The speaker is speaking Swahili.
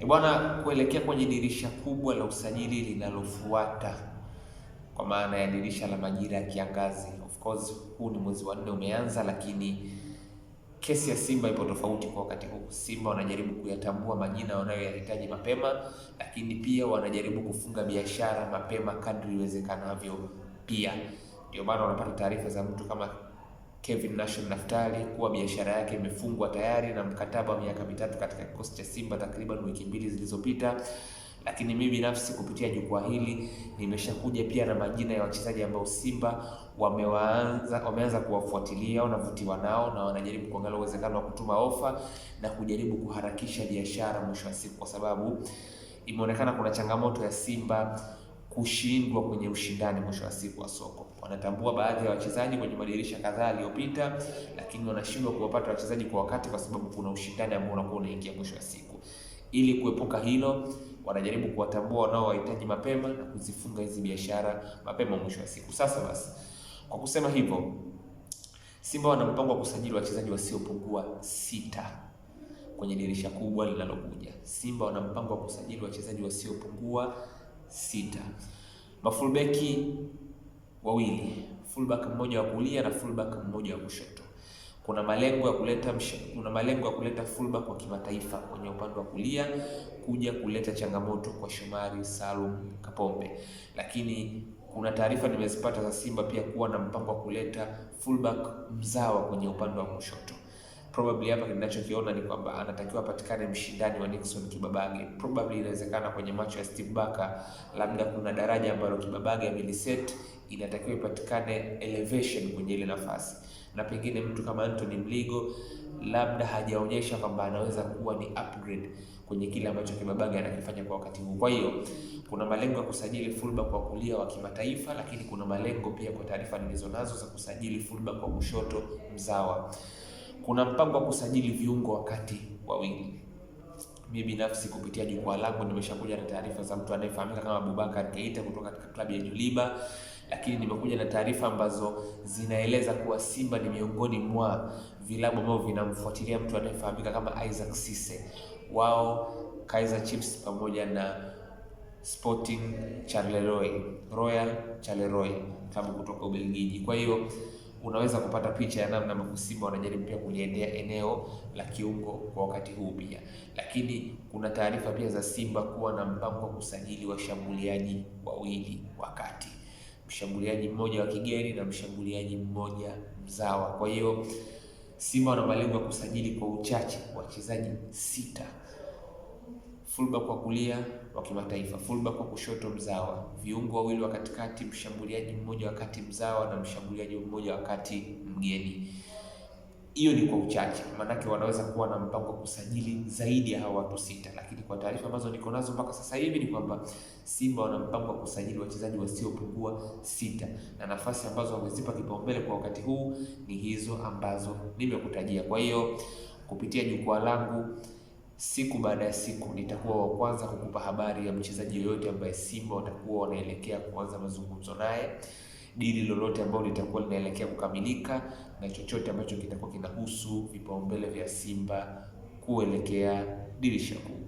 Bwana, kuelekea kwenye dirisha kubwa la usajili linalofuata, kwa maana ya dirisha la majira ya kiangazi. Of course huu ni mwezi wa 4 umeanza, lakini kesi ya Simba ipo tofauti kwa wakati huu. Simba wanajaribu kuyatambua majina wanayoyahitaji mapema, lakini pia wanajaribu kufunga biashara mapema kadri iwezekanavyo. Pia ndio maana wanapata taarifa za mtu kama Kevin Nation Naftali kuwa biashara yake imefungwa tayari na mkataba wa miaka 3 katika kikosi cha Simba takriban wiki 2 zilizopita. Lakini mimi binafsi kupitia jukwaa hili nimeshakuja pia na majina ya wachezaji ambao Simba wameanza kuwafuatilia, wanavutiwa nao na wanajaribu kuangalia uwezekano wa kutuma ofa na kujaribu kuharakisha biashara mwisho wa siku, kwa sababu imeonekana kuna changamoto ya Simba kushindwa kwenye ushindani mwisho wa siku wa soko. Wanatambua baadhi ya wachezaji kwenye madirisha kadhaa yaliyopita, lakini wanashindwa kuwapata wachezaji kwa wakati kwa sababu kuna ushindani ambao unakuwa unaingia mwisho wa siku. Ili kuepuka hilo, wanajaribu kuwatambua wanaowahitaji mapema na kuzifunga hizi biashara mapema mwisho wa siku. Sasa basi, kwa kusema hivyo, Simba wana mpango wa kusajili wachezaji wasiopungua 6 kwenye dirisha kubwa linalokuja. Simba wana mpango wa kusajili wachezaji wasiopungua 6. Mafullbeki wawili, fullback mmoja wa kulia na fullback mmoja wa kushoto. Kuna malengo ya kuleta fullback wa kimataifa kwenye upande wa kulia kuja kuleta changamoto kwa Shomari Salum Kapombe. Lakini kuna taarifa nimezipata za Simba pia kuwa na mpango wa kuleta fullback mzawa kwenye upande wa kushoto. Probably hapa ninachokiona ni kwamba anatakiwa apatikane mshindani wa Nixon Kibabage. Probably inawezekana kwenye macho ya Steve Barker, labda kuna daraja ambalo Kibabage ameliset, inatakiwa ipatikane elevation kwenye ile nafasi. Na pengine mtu kama Anthony Mligo labda hajaonyesha kwamba anaweza kuwa ni upgrade kwenye kile ambacho Kibabage anakifanya kwa wakati huu. Kwa hiyo kuna malengo ya kusajili fullback wa kulia wa kimataifa, lakini kuna malengo pia kwa taarifa nilizonazo za kusajili fullback wa kushoto mzawa. Kuna mpango wa kusajili viungo wakati wawili. Mimi binafsi kupitia jukwaa langu nimeshakuja na taarifa za mtu anayefahamika kama Abubakar Keita kutoka katika klabu ya Juliba, lakini nimekuja na taarifa ambazo zinaeleza kuwa Simba ni miongoni mwa vilabu ambavyo vinamfuatilia mtu anayefahamika kama Isaac Cisse. Wao, Kaizer Chiefs pamoja na Sporting Royal Charleroi, klabu kutoka Ubelgiji. Kwa hiyo unaweza kupata picha ya namna ambavyo Simba wanajaribu pia kuliendea eneo la kiungo kwa wakati huu pia. Lakini kuna taarifa pia za Simba kuwa na mpango wa kusajili washambuliaji wawili wakati, mshambuliaji mmoja wa kigeni na mshambuliaji mmoja mzawa. Kwa hiyo Simba wana malengo ya kusajili kwa uchache wachezaji 6. Fullback wa kulia wa kimataifa, fullback wa kushoto mzawa, viungo wawili wa katikati, mshambuliaji mmoja wa kati mzawa na mshambuliaji mmoja wa kati mgeni. Hiyo ni kwa uchache, maanake wanaweza kuwa na mpango wa kusajili zaidi ya hao watu 6, lakini kwa taarifa ambazo niko nazo mpaka sasa hivi ni kwamba Simba wana mpango wa kusajili wachezaji wasiopungua 6, na nafasi ambazo wamezipa kipaumbele kwa wakati huu ni hizo ambazo nimekutajia. Kwa hiyo kupitia jukwaa langu, siku baada ya siku nitakuwa wa kwanza kukupa habari ya mchezaji yoyote ambaye Simba watakuwa wanaelekea kuanza mazungumzo naye, dili lolote ambalo litakuwa linaelekea kukamilika, na chochote ambacho kitakuwa kinahusu vipaumbele vya Simba kuelekea dirisha kuu.